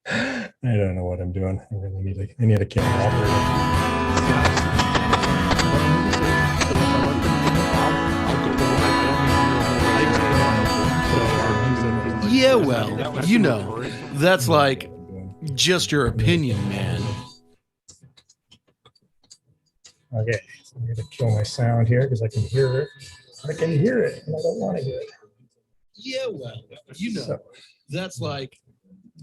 I don't know what I'm doing. I really need a camera operator. Yeah, well, you know, that's like just your opinion, man. Okay, so I'm going to kill my sound here because I can hear it. I can hear it, and I don't want to hear it. Yeah, well, you know, that's like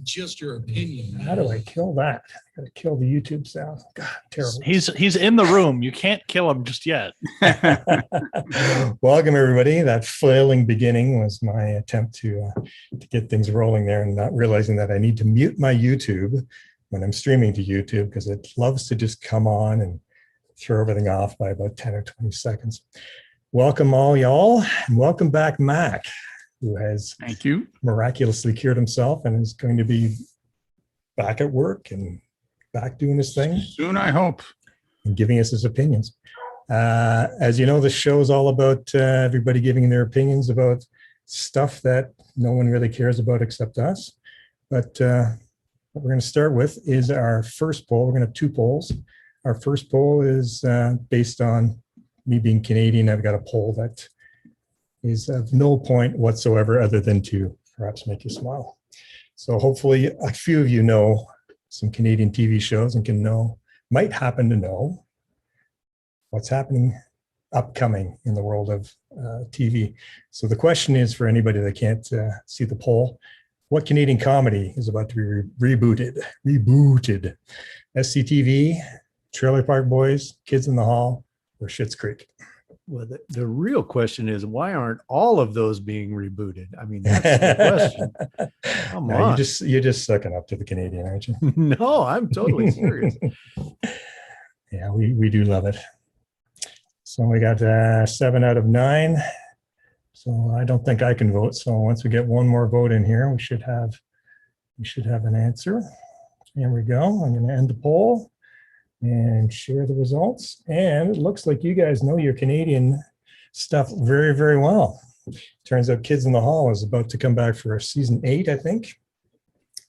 just your opinion, man. How do I kill that? I got to kill the YouTube sound. God, terrible. He's in the room. You can't kill him just yet. Welcome, everybody. That flailing beginning was my attempt to get things rolling there, and not realizing that I need to mute my YouTube when I'm streaming to YouTube because it loves to just come on and throw everything off by about 10 or 20 seconds. Welcome all y'all, and welcome back Mac, who has miraculously cured himself and is going to be back at work and back doing his thing. Soon, I hope. And giving us his opinions. As you know, this show is all about everybody giving their opinions about stuff that no one really cares about except us. But what we're going to start with is our first poll. We're going to have two polls. Our first poll is based on me being Canadian. I've got a poll that is of no point whatsoever other than to perhaps make you smile. So hopefully a few of you know some Canadian TV shows and might happen to know what's happening upcoming in the world of TV. So the question is, for anybody that can't see the poll, what Canadian comedy is about to be rebooted? SCTV, Trailer Park Boys, Kids in the Hall, or Schitt's Creek? Well, the real question is, why aren't all of those being rebooted? I mean, that's the question. Come on. You're just sucking up to the Canadian, aren't you? No, I'm totally serious. Yeah, we do love it. So we got 7 out of 9. So I don't think I can vote. So once we get one more vote in here, we should have an answer. Here we go. I'm going to end the poll and share the results. And it looks like you guys know your Canadian stuff very, very well. Turns out Kids in the Hall is about to come back for season 8, I think.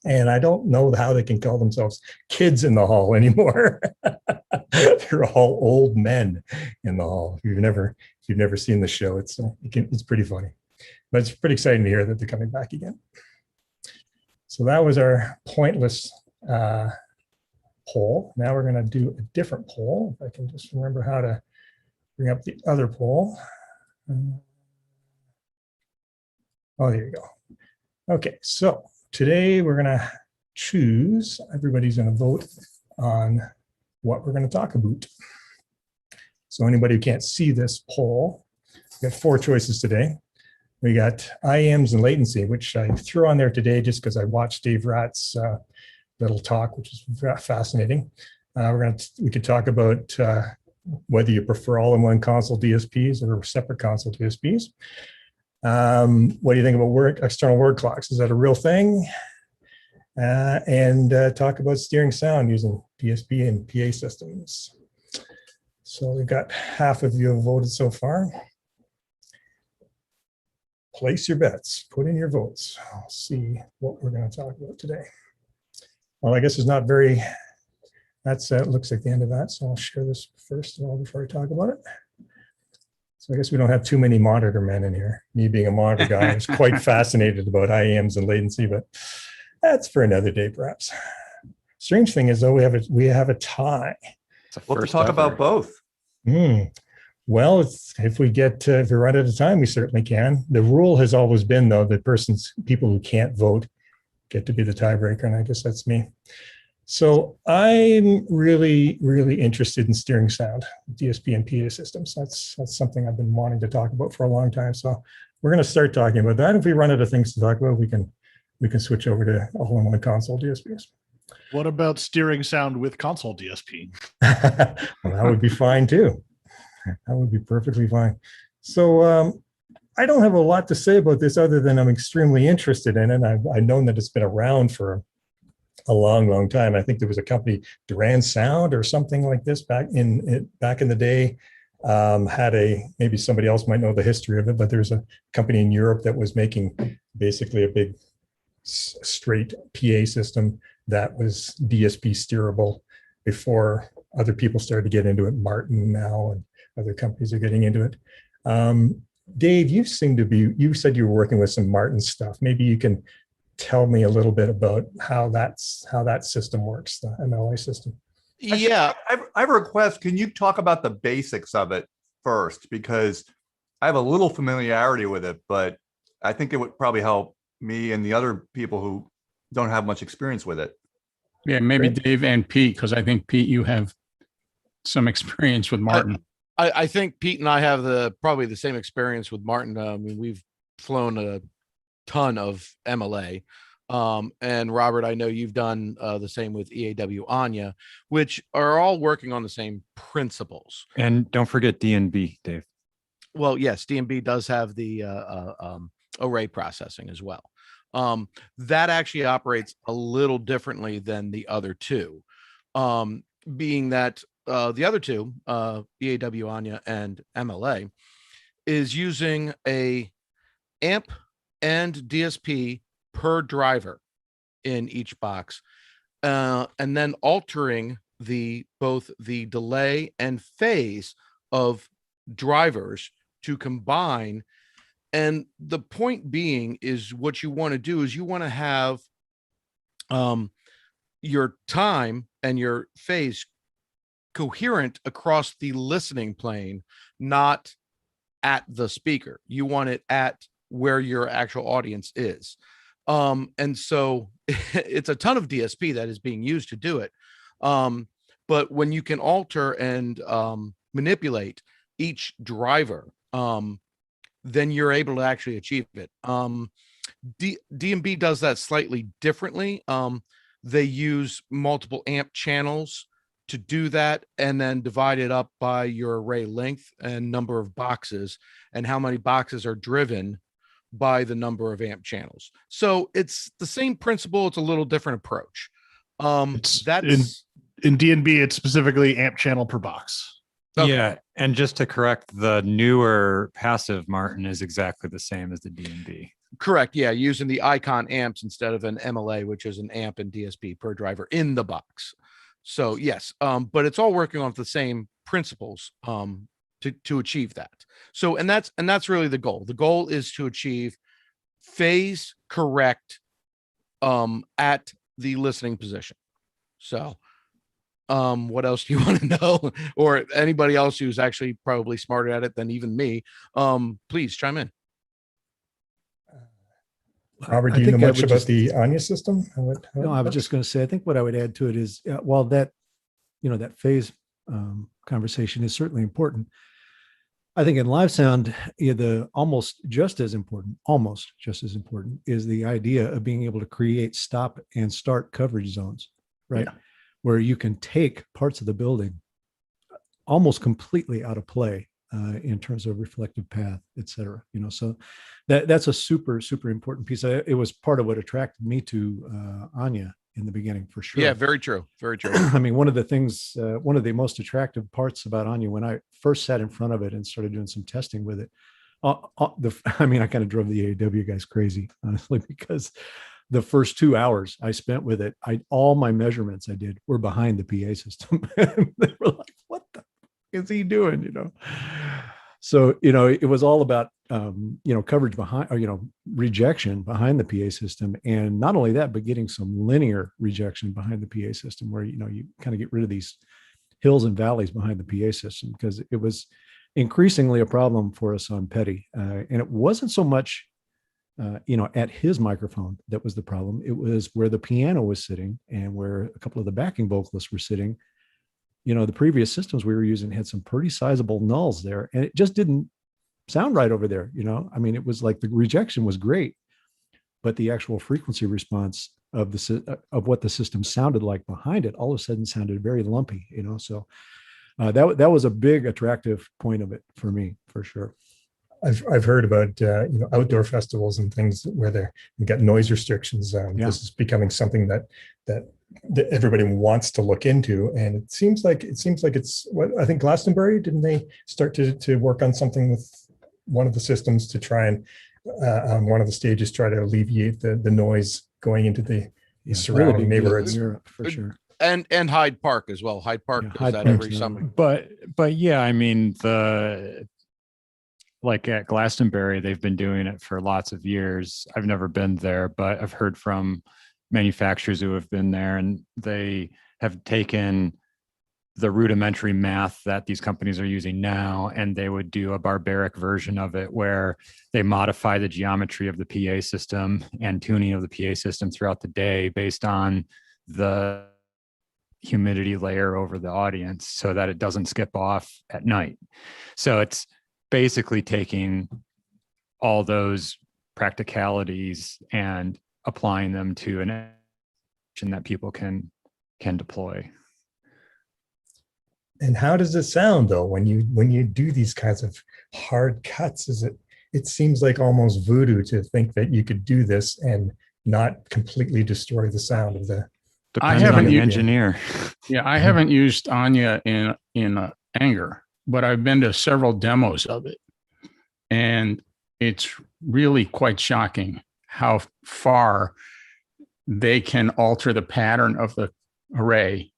And I don't know how they can call themselves Kids in the Hall anymore. They're all old men in the hall. If you've never seen the show, it's pretty funny. But it's pretty exciting to hear that they're coming back again. So that was our pointless poll. Now we're going to do a different poll. If I can just remember how to bring up the other poll. Oh, there you go. Okay, so today we're going to choose, everybody's going to vote on what we're going to talk about. So anybody who can't see this poll, we got 4 choices today. We got IEMs and latency, which I threw on there today just because I watched Dave Ratt's little talk, which is fascinating. We could talk about whether you prefer all-in-one console DSPs or separate console DSPs. What do you think about external word clocks? Is that a real thing? And talk about steering sound using DSP and PA systems. So we've got half of you have voted so far. Place your bets, put in your votes. I'll see what we're going to talk about today. Well, I guess there's not very, looks like the end of that. So I'll share this first of all before I talk about it. So I guess we don't have too many monitor men in here. Me being a monitor guy, I was quite fascinated about IEMs and latency, but that's for another day, perhaps. Strange thing is, though, we have a tie. We'll talk about both. Well, if we run out of time, we certainly can. The rule has always been, though, that people who can't vote get to be the tiebreaker, and I guess that's me. So I'm really, really interested in steering sound, DSP and PA systems. That's something I've been wanting to talk about for a long time. So we're going to start talking about that. If we run out of things to talk about, we can switch over to all-in-one console DSPs. What about steering sound with console DSP? Well, that would be fine too. That would be perfectly fine. So I don't have a lot to say about this other than I'm extremely interested in it. I've known that it's been around for a long, long time. I think there was a company, Duran Sound or something like this back in the day. Maybe somebody else might know the history of it, but there's a company in Europe that was making basically a big straight PA system that was DSP steerable before other people started to get into it. Martin now and other companies are getting into it. Dave, you said you were working with some Martin stuff. Maybe you can tell me a little bit about how that system works, the MLA system. Yeah. I have a request. Can you talk about the basics of it first? Because I have a little familiarity with it, but I think it would probably help me and the other people who don't have much experience with it. Yeah, maybe Great. Dave and Pete, because I think Pete, you have some experience with Martin. I think Pete and I have probably the same experience with Martin. I mean, we've flown a ton of MLA. And Robert, I know you've done the same with EAW Anya, which are all working on the same principles. And don't forget DNB, Dave. Well, yes, DNB does have the array processing as well. That actually operates a little differently than the other two, being that the other two, EAW Anya and MLA, is using a amp and DSP per driver in each box, and then altering both the delay and phase of drivers to combine. And the point being is what you want to do is you want to have your time and your phase coherent across the listening plane, not at the speaker. You want it at where your actual audience is. And so it's a ton of DSP that is being used to do it. But when you can alter and manipulate each driver, then you're able to actually achieve it. DMB does that slightly differently. They use multiple amp channels to do that, and then divide it up by your array length and number of boxes, and how many boxes are driven by the number of amp channels. So it's the same principle. It's a little different approach. That's in DNB, it's specifically amp channel per box. Okay. Yeah. And just to correct, the newer passive Martin is exactly the same as the DNB. correct. Yeah. Using the icon amps instead of an MLA, which is an amp and DSP per driver in the box. So yes, but it's all working off the same principles to achieve that. So and that's really the goal. The goal is to achieve phase correct at the listening position. So what else do you want to know, or anybody else who's actually probably smarter at it than even me? Please chime in. Robert, do you know much about the Anya system? No, I was just going to say, I think what I would add to it is, while that, that phase conversation is certainly important, I think in live sound, the almost just as important is the idea of being able to create stop and start coverage zones, right? Yeah. Where you can take parts of the building almost completely out of play in terms of reflective path, et cetera. So that's a super, super important piece. It was part of what attracted me to Anya in the beginning, for sure. Yeah, very true. Very true. I mean, one of the things, one of the most attractive parts about Anya, when I first sat in front of it and started doing some testing with it, I kind of drove the AEW guys crazy, honestly, because the first 2 hours I spent with it, all my measurements I did were behind the PA system. They were like, what the is he doing? So, it was all about, coverage behind, or, rejection behind the PA system. And not only that, but getting some linear rejection behind the PA system where, you kind of get rid of these hills and valleys behind the PA system, because it was increasingly a problem for us on Petty. And it wasn't so much, at his microphone that was the problem. It was where the piano was sitting and where a couple of the backing vocalists were sitting. The previous systems we were using had some pretty sizable nulls there, and it just didn't sound right over there. It was like the rejection was great, but the actual frequency response of what the system sounded like behind it all of a sudden sounded very lumpy. So that was a big attractive point of it for me, for sure. I've heard about outdoor festivals and things where they've got noise restrictions. This is becoming something that everybody wants to look into, and it seems like it's what I think Glastonbury, didn't they start to work on something with one of the systems to try and on one of the stages try to alleviate the noise going into the Yeah, it's really surrounding big deal in neighborhoods. Europe, for sure. And Hyde Park as well. Hyde Park Yeah, does Hyde that Park's every another summer. one. But yeah, I mean, like at Glastonbury, they've been doing it for lots of years. I've never been there, but I've heard from manufacturers who have been there, and they have taken the rudimentary math that these companies are using now, and they would do a barbaric version of it where they modify the geometry of the PA system and tuning of the PA system throughout the day based on the humidity layer over the audience so that it doesn't skip off at night. So it's basically taking all those practicalities and applying them to an action that people can deploy. And how does it sound though when you do these kinds of hard cuts? It seems like almost voodoo to think that you could do this and not completely destroy the sound of the. Depending on haven't the used- engineer. Yeah, I haven't used Anya in anger, but I've been to several demos of it, and it's really quite shocking how far they can alter the pattern of the array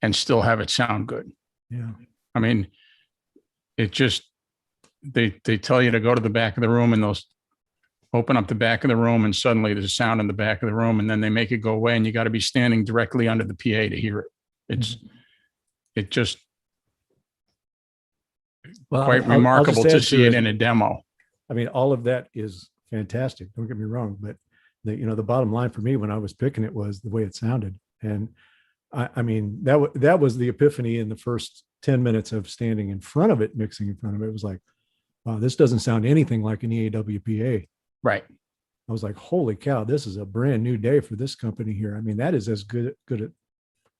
and still have it sound good. Yeah. I mean, it just they tell you to go to the back of the room and they'll open up the back of the room and suddenly there's sound in the back of the room, and then they make it go away and you got to be standing directly under the PA to hear it. It just Well, quite I'll remarkable just to add see it it. in a demo. I mean, all of that is fantastic. Don't get me wrong, but the bottom line for me when I was picking it was the way it sounded. And I mean, that was the epiphany in the first 10 minutes of standing in front of it, mixing in front of it. It was like, wow, this doesn't sound anything like an EAWPA. Right. I was like, holy cow, this is a brand new day for this company here. I mean, that is as good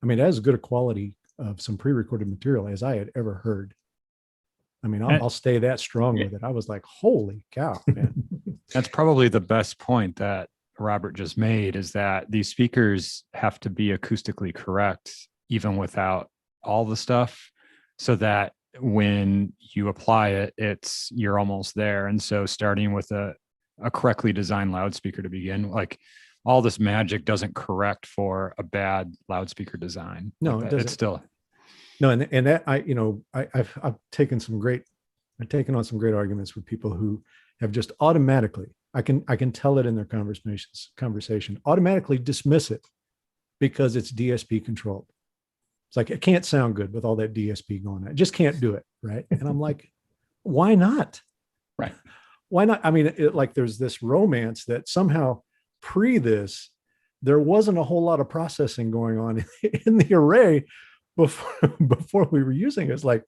a quality of some pre-recorded material as I had ever heard. I mean, I'll stay that strong with it. I was like, holy cow, man. That's probably the best point that Robert just made, is that these speakers have to be acoustically correct, even without all the stuff, so that when you apply it, you're almost there. And so starting with a correctly designed loudspeaker to begin, like all this magic doesn't correct for a bad loudspeaker design. No, Like it that. doesn't. It's still. No, and that I've taken on some great arguments with people who have just automatically, I can tell it in their conversation, automatically dismiss it because it's DSP controlled. It's like, it can't sound good with all that DSP going on. I just can't do it. Right. And I'm like, why not? Right. Why not? I mean, like there's this romance that somehow this, there wasn't a whole lot of processing going on in the array before we were using it. It's like,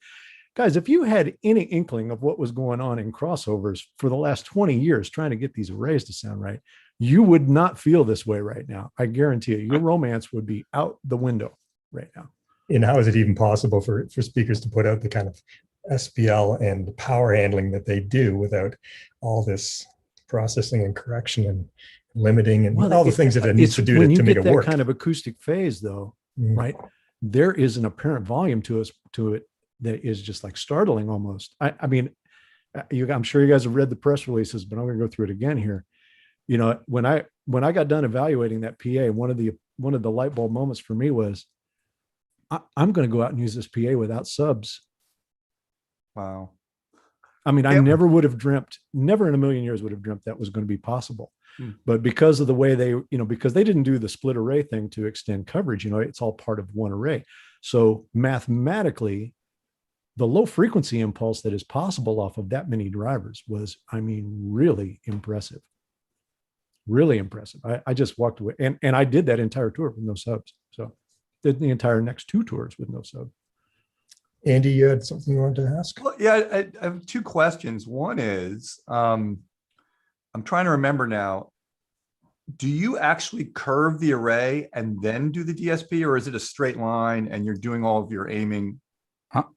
guys, if you had any inkling of what was going on in crossovers for the last 20 years trying to get these arrays to sound right, you would not feel this way right now. I guarantee you, your romance would be out the window right now. And how is it even possible for speakers to put out the kind of SPL and power handling that they do without all this processing and correction and limiting and all the things that it needs to do to make it work? When you get that kind of acoustic phase, though, Mhm. right, there is an apparent volume to it that is just like startling almost. I mean, I'm sure you guys have read the press releases, but I'm going to go through it again here. You know, when I got done evaluating that PA, one of the light bulb moments for me was, I'm going to go out and use this PA without subs. Wow. I mean, I Yeah. never would have dreamt, never in a million years would have dreamt that was going to be possible. Hmm. But because of the way because they didn't do the split array thing to extend coverage, it's all part of one array. So mathematically, the low frequency impulse that is possible off of that many drivers was, I mean, really impressive. Really impressive. I just walked away and I did that entire tour with no subs. So did the entire next 2 tours with no sub. Andy, you had something you wanted to ask? Well, yeah, I have 2 questions. One is, I'm trying to remember now. Do you actually curve the array and then do the DSP, or is it a straight line and you're doing all of your aiming?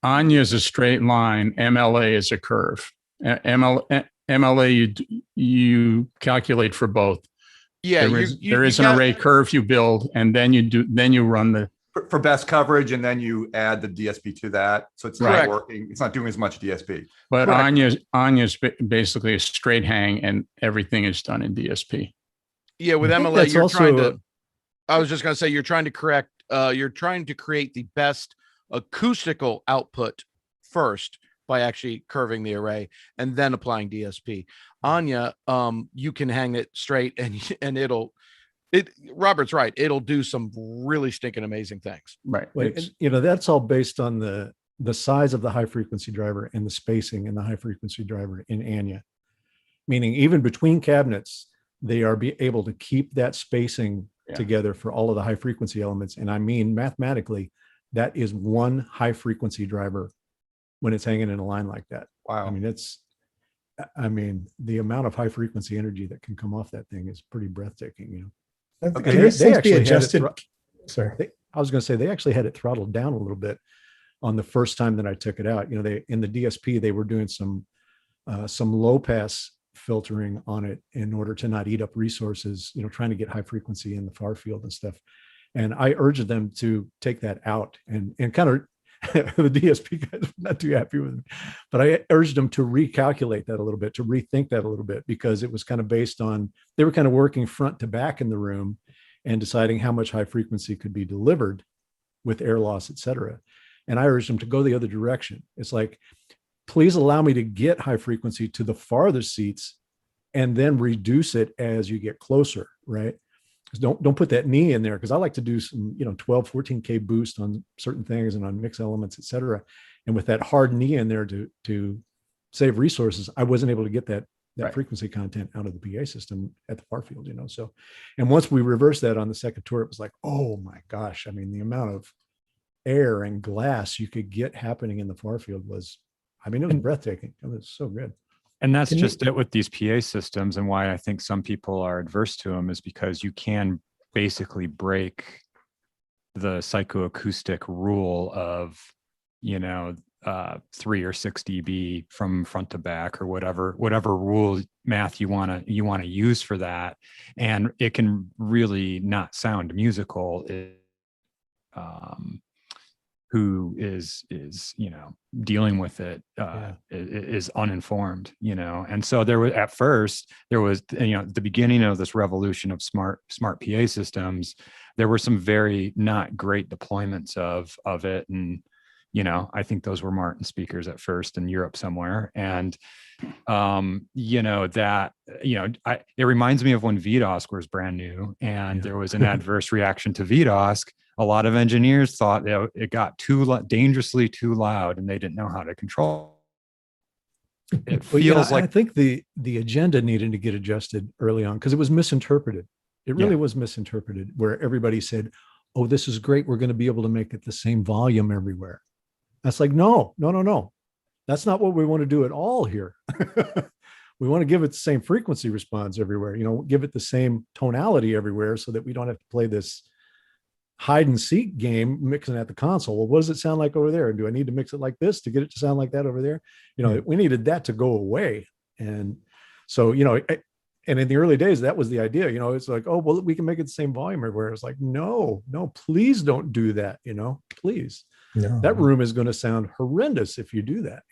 Anya is a straight line. MLA is a curve. MLA, you calculate for both. Yeah, there is an array curve you build, and then you run the For best coverage, and then you add the DSP to that. So it's not Correct. working. It's not doing as much DSP. But Correct. Anya's basically a straight hang, and everything is done in DSP. Yeah, with I think MLA, that's you're trying also- to. I was just going to say you're trying to correct. You're trying to create the best acoustical output first by actually curving the array and then applying DSP. Anya, you can hang it straight and it'll. Robert's right. It'll do some really stinking amazing things. Right. Well, It's- you know, that's all based on the size of the high frequency driver and the spacing in the high frequency driver in Anya. Meaning even between cabinets, they are able to keep that spacing Yeah. together for all of the high frequency elements. And I mean, mathematically, that is one high frequency driver when it's hanging in a line like that. Wow. I mean, the amount of high frequency energy that can come off that thing is pretty breathtaking, you know. And Okay. these They things be actually had it adjusted. Sorry. I was going to say they actually had it throttled down a little bit on the first time that I took it out. You know, they in the DSP they were doing some low pass filtering on it in order to not eat up resources. You know, trying to get high frequency in the far field and stuff. And I urged them to take that out and kind of the DSP guys were not too happy with me, but I urged them to recalculate that a little bit, to rethink that a little bit, because it was kind of based on, they were kind of working front to back in the room and deciding how much high frequency could be delivered with air loss, et cetera. And I urged them to go the other direction. It's like, please allow me to get high frequency to the farther seats and then reduce it as you get closer, right? Don't put that knee in there, because I like to do some, 12, 14K boost on certain things and on mix elements, et cetera. And with that hard knee in there to save resources, I wasn't able to get that Right. frequency content out of the PA system at the far field, So, and once we reversed that on the second tour, it was like, oh my gosh. I mean, the amount of air and glass you could get happening in the far field was, it was breathtaking. It was so good. And that's Can you- just it with these PA systems, and why I think some people are adverse to them is because you can basically break the psychoacoustic rule of, 3 or 6 dB from front to back, or whatever rule math you want to use for that, and it can really not sound musical. Who is dealing with it is uninformed, and so there was at the beginning of this revolution of smart PA systems, there were some very not great deployments of it, and I think those were Martin speakers at first in Europe somewhere, and it reminds me of when VDOS was brand new, and there was an adverse reaction to VDOS. A lot of engineers thought that it got dangerously too loud, and they didn't know how to control it. Feels like I think the agenda needed to get adjusted early on, because it was misinterpreted. It really was misinterpreted, where everybody said, oh, this is great, we're going to be able to make it the same volume everywhere. That's like, no. That's not what we want to do at all here. We want to give it the same frequency response everywhere, give it the same tonality everywhere, so that we don't have to play this hide and seek game mixing at the console. Well, what does it sound like over there? Do I need to mix it like this to get it to sound like that over there? We needed that to go away. And so, and in the early days, that was the idea, it's like, oh, well, we can make it the same volume everywhere. It's like, no, please don't do that. Please. No. That room is going to sound horrendous if you do that,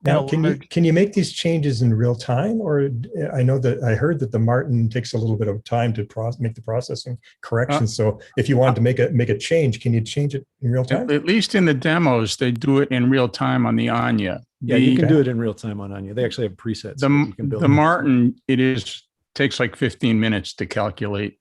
Now, can you make these changes in real time? Or I know that I heard that the Martin takes a little bit of time to make the processing corrections. So if you wanted to make a change, can you change it in real time? At least in the demos, they do it in real time on the Anya. Yeah, you can do it in real time on Anya. They actually have presets. that you can build. The Martin, takes like 15 minutes to calculate.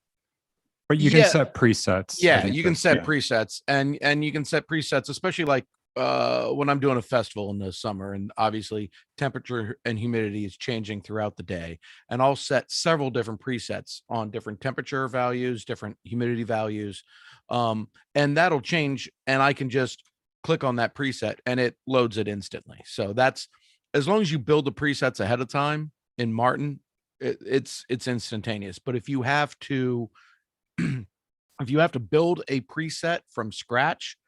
But you can set presets. Yeah, you can set presets, and you can set presets, especially like when I'm doing a festival in the summer, and obviously temperature and humidity is changing throughout the day, and I'll set several different presets on different temperature values, different humidity values, and that'll change, and I can just click on that preset and it loads it instantly. So that's, as long as you build the presets ahead of time in Martin, it's instantaneous. But if you have to build a preset from scratch,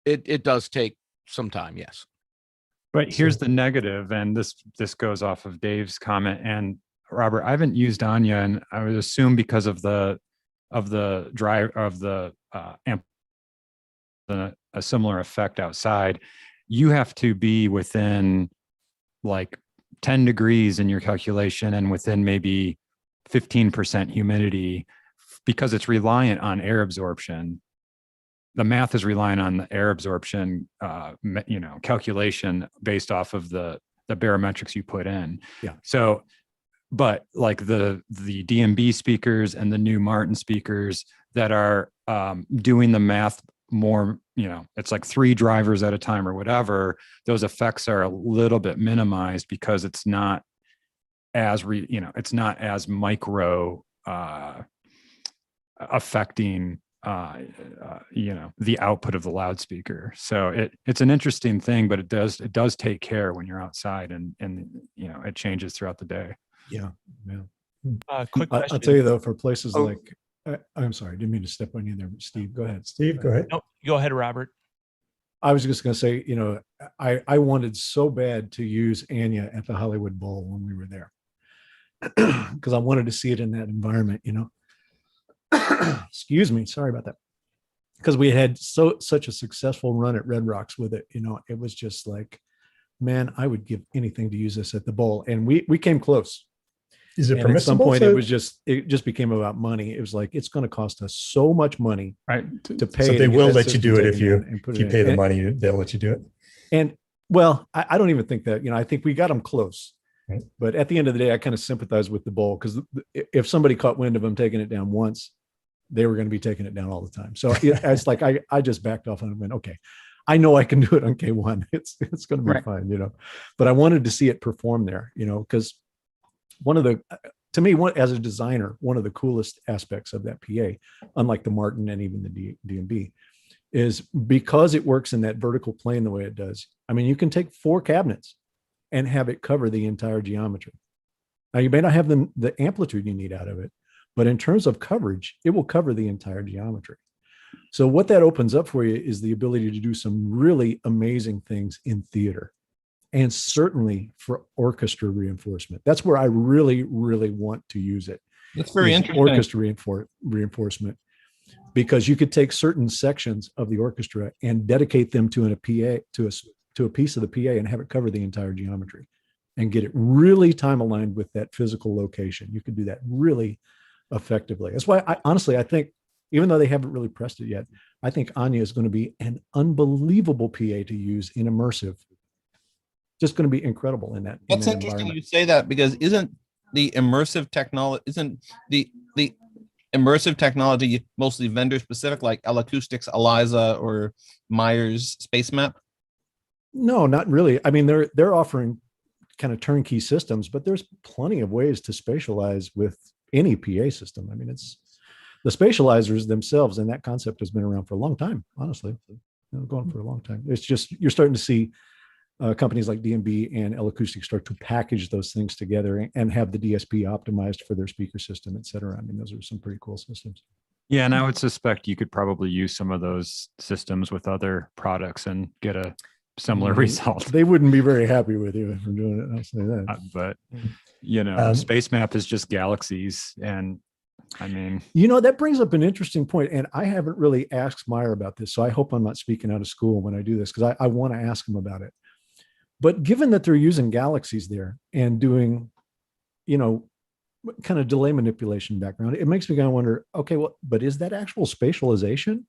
it does take some time. Yes. But here's the negative, and this goes off of Dave's comment. And Robert, I haven't used Anya, and I would assume because of the amp, a similar effect outside, you have to be within like 10 degrees in your calculation, and within maybe 15% humidity because it's reliant on air absorption. The math is relying on the air absorption, calculation based off of the barometrics you put in. Yeah. So, but like the DMB speakers and the new Martin speakers that are doing the math more, it's like 3 drivers at a time or whatever, those effects are a little bit minimized because it's not as it's not as micro affecting the output of the loudspeaker. So it's an interesting thing, but it does take care when you're outside and it changes throughout the day. Yeah. Quick question. I'll tell you though, for places like, I'm sorry, I didn't mean to step on you there, Steve. Go ahead. Steve, go ahead. No, go ahead, Robert. I was just going to say, I wanted so bad to use Anya at the Hollywood Bowl when we were there because I wanted to see it in that environment, Excuse me. Sorry about that. Because we had such a successful run at Red Rocks with it. It was just like, man, I would give anything to use this at the bowl. And we came close. Is it And permissible? at some point, to- it just became about money. It was like, it's going to cost us so much money Right. to pay. So to they get will that let you system do it if taken you in and put if it you in. pay the And- money, they'll let you do it. And well, I don't even think that, I think we got them close. Right. But at the end of the day, I kind of sympathize with the bowl because if somebody caught wind of them taking it down once, they were going to be taking it down all the time. So it's like I just backed off and went, okay, I know I can do it on K1. It's going to be Right. fine, But I wanted to see it perform there, because to me, as a designer, one of the coolest aspects of that PA, unlike the Martin and even the DMB, is because it works in that vertical plane the way it does. I mean, you can take 4 cabinets and have it cover the entire geometry. Now, you may not have the amplitude you need out of it, but in terms of coverage, it will cover the entire geometry. So what that opens up for you is the ability to do some really amazing things in theater and certainly for orchestra reinforcement. That's where I really, really want to use it. That's very is interesting. Orchestra reinforcement, because you could take certain sections of the orchestra and dedicate them to a PA, to a piece of the PA and have it cover the entire geometry and get it really time aligned with that physical location. You could do that really effectively. That's why I think, even though they haven't really pressed it yet, I think Anya is going to be an unbelievable PA to use in immersive. Just going to be incredible in that. That's interesting you say that, because isn't the immersive technology mostly vendor specific, like L-Acoustics, Eliza, or Myers Space Map? No, not really. I mean, they're offering kind of turnkey systems, but there's plenty of ways to spatialize with any PA system. I mean, it's the spatializers themselves, and that concept has been around for a long time, honestly, going for a long time. It's just, you're starting to see companies like DMB and L-Acoustics start to package those things together and have the DSP optimized for their speaker system, et cetera. I mean, those are some pretty cool systems. Yeah, and I would suspect you could probably use some of those systems with other products and get a similar result. They wouldn't be very happy with you for doing it. I'll say that. But Space Map is just galaxies, and I mean, that brings up an interesting point, and I haven't really asked Meyer about this, so I hope I'm not speaking out of school when I do this, because I want to ask him about it. But given that they're using galaxies there and doing, kind of delay manipulation background, it makes me kind of wonder, okay, well, but is that actual spatialization,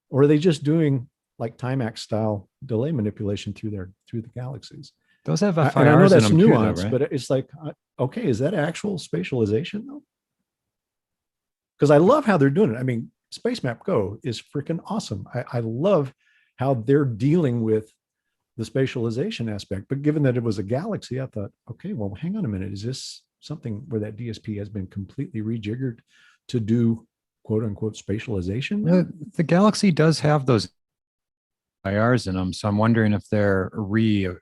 or are they just doing like Timax style delay manipulation through the galaxies? those have FIRs And I know that's in them too, though, nuanced, right? but it's like, okay, is that actual spatialization though? Because I love how they're doing it. I mean, Space Map Go is freaking awesome. I love how they're dealing with the spatialization aspect. But given that it was a galaxy, I thought, okay, well, hang on a minute. Is this something where that DSP has been completely rejiggered to do quote unquote spatialization? The Galaxy does have those FIRs in them, so I'm wondering if they're reapportioning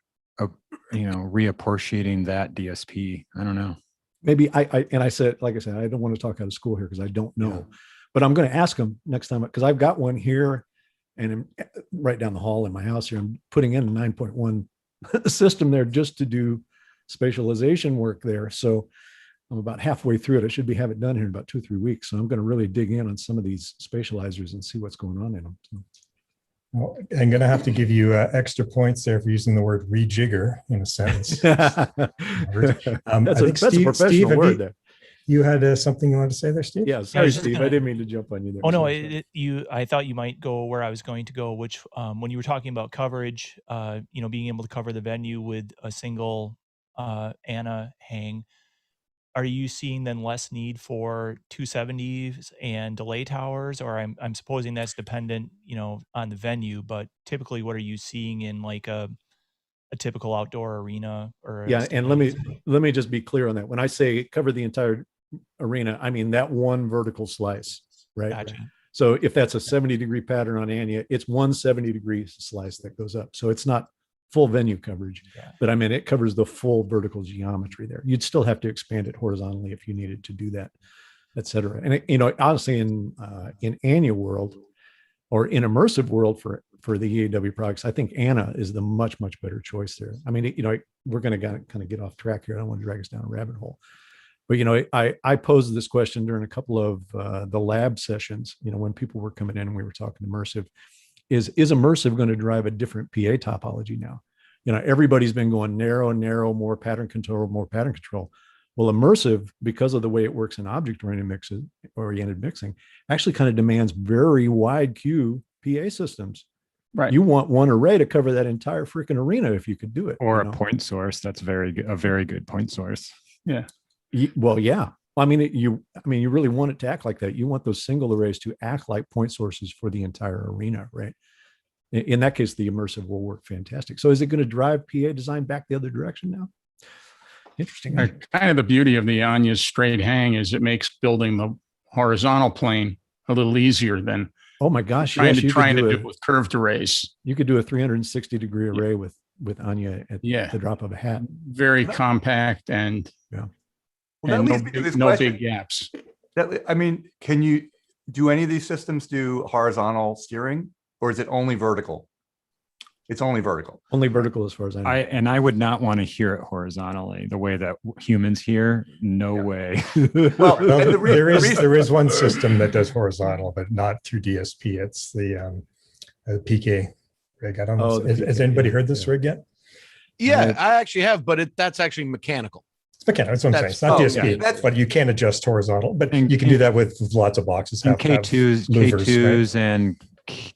that DSP. I don't know. Maybe I said, like I said, I don't want to talk out of school here because I don't know, but I'm going to ask them next time, because I've got one here and I'm right down the hall in my house here. I'm putting in a 9.1 system there just to do spatialization work there. So I'm about halfway through it. I should have it done here in about 2 or 3 weeks. So I'm going to really dig in on some of these spatializers and see what's going on in them. So. Well, I'm going to have to give you extra points there for using the word rejigger in a sentence. That's a professional word there. You had something you wanted to say there, Steve? Yeah, sorry, just Steve. I gonna- didn't mean to jump on you there. Oh no, Sorry. I thought you might go where I was going to go, which when you were talking about coverage, being able to cover the venue with a single Anna hang, are you seeing then less need for 270s and delay towers? Or I'm supposing that's dependent, on the venue, but typically what are you seeing in like a typical outdoor arena or a Yeah, and stadium? let me just be clear on that. When I say cover the entire arena, I mean that one vertical slice, right? Gotcha. So if that's a 70-degree pattern on Anya, it's 170-degree slice that goes up. So it's not full venue coverage, Yeah. but I mean, it covers the full vertical geometry there. You'd still have to expand it horizontally if you needed to do that, et cetera. And honestly, in Anya world or in immersive world for the EAW products, I think Anna is the much better choice there. I mean, we're going to kind of get off track here. I don't want to drag us down a rabbit hole. But, I posed this question during a couple of the lab sessions, when people were coming in and we were talking immersive. Is immersive going to drive a different PA topology now? Everybody's been going narrow, more pattern control. Well, immersive, because of the way it works in oriented mixing, actually kind of demands very wide Q PA systems. Right. You want one array to cover that entire freaking arena if you could do it. Or a point source. That's a very good point source. Yeah. Well, yeah. I mean, you really want it to act like that. You want those single arrays to act like point sources for the entire arena, right? In that case, the immersive will work fantastic. So is it going to drive PA design back the other direction now? Interesting. Kind of the beauty of the Anya's straight hang is it makes building the horizontal plane a little easier than Oh my gosh. trying yes, to you could do it with curved arrays. You could do a 360-degree array with Anya at the drop of a hat. Very compact and Well, that leads me to this question. big gaps. Can you do any of these systems do horizontal steering, or is it only vertical? It's only vertical. Only vertical as far as I know. I would not want to hear it horizontally the way that humans hear. No way. Well, No, and there is one system that does horizontal, but not through DSP. It's the PK rig. I don't know. Has anybody heard this rig yet? Yeah, I actually have, but that's actually mechanical. It's mechanical. That's what I'm saying. It's not DSP, but you can adjust horizontal. But you can do that with lots of boxes. And K2s, louvers, right? and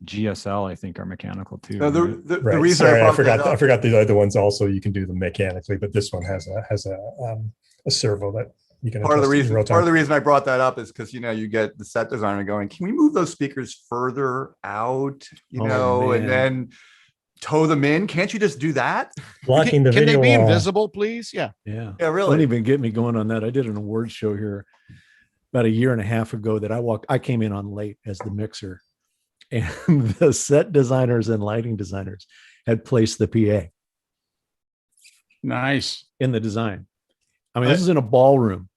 GSL, I think, are mechanical too. No, right? the Right. reason Sorry, I brought that up- forgot the other ones also. You can do them mechanically, but this one has a servo that you can. Part of the adjust in real time. reason I brought that up is because you get the set designer going, can we move those speakers further out? And then tow them in. Can't you just do that? Blocking the Can they video be wall. invisible, please? Yeah. Yeah. Yeah, Don't really. even get me going on that. I did an award show here about a year and a half ago that I came in on late as the mixer, and the set designers and lighting designers had placed the PA Nice. in the design. I mean, this is in a ballroom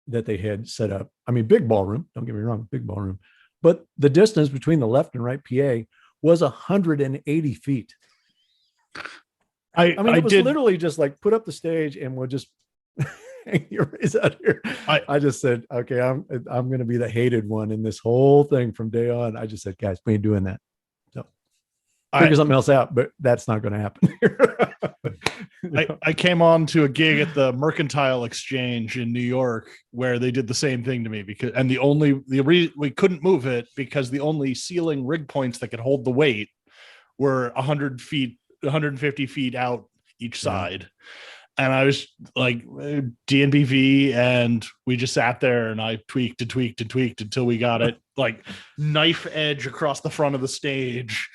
that they had set up. I mean, big ballroom, don't get me wrong, big ballroom, but the distance between the left and right PA was 180 feet. I mean, it was literally just like put up the stage and we'll just hang your rays out here. I just said, okay, I'm going to be the hated one in this whole thing from day on. I just said, guys, we ain't doing that. So figure something else out, but that's not going to happen here. I came on to a gig at the Mercantile Exchange in New York where they did the same thing to me we couldn't move it because the only ceiling rig points that could hold the weight were 150 feet out each side. And I was like DNBV, and we just sat there and I tweaked until we got it like knife edge across the front of the stage.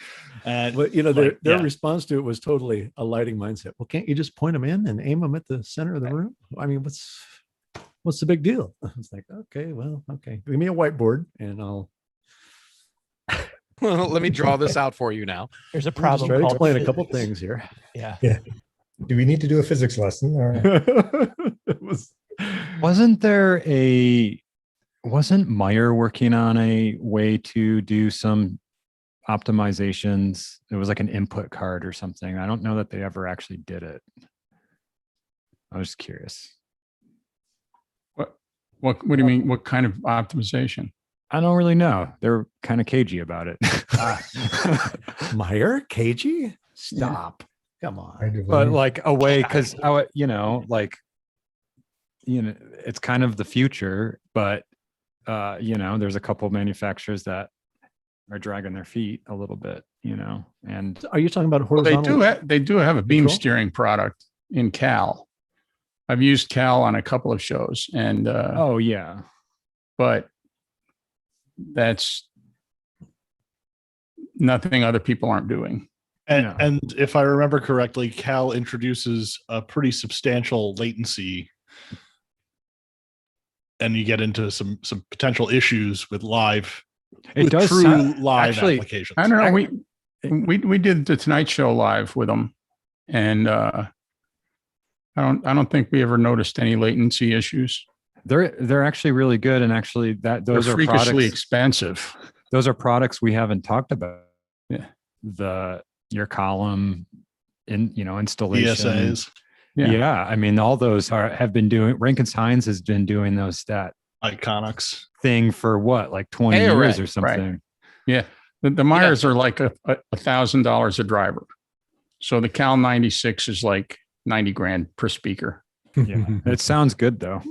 And their response to it was totally a lighting mindset. Well, can't you just point them in and aim them at the center of the room? I mean, what's the big deal? It's like, okay, give me a whiteboard and I'll Let me draw this out for you now. There's a just problem. try to called explain a couple physics. things here. Yeah. Do we need to do a physics lesson? Or Wasn't Meyer working on a way to do some optimizations? It was like an input card or something. I don't know that they ever actually did it. I was curious. What do you mean? What kind of optimization? I don't really know. They're kind of cagey about it. Meyer, cagey? Stop. Come on. But like a way, because it's kind of the future, but there's a couple manufacturers that are dragging their feet a little bit, and Are you talking about Well, horizontal? they do have a beam control? steering product in Cal. I've used Cal on a couple of shows, and oh yeah, but that's nothing other people aren't doing. And if I remember correctly, Cal introduces a pretty substantial latency, and you get into some potential issues with live. it with does true sound, live actually. applications. I don't know. We did the Tonight Show live with them, and I don't think we ever noticed any latency issues. They're actually really good, and actually those They're are freakishly products. expensive. Those are products we haven't talked about. Yeah. Your column installation. ESAs, Yeah. I mean, all those have been doing. Rankins Hines has been doing that Iconics. thing for what, like 20 Hey, years right, or something. Yeah. The Myers are like $1,000 a driver. So the Cal 96 is like 90 grand per speaker. Yeah, it sounds good though.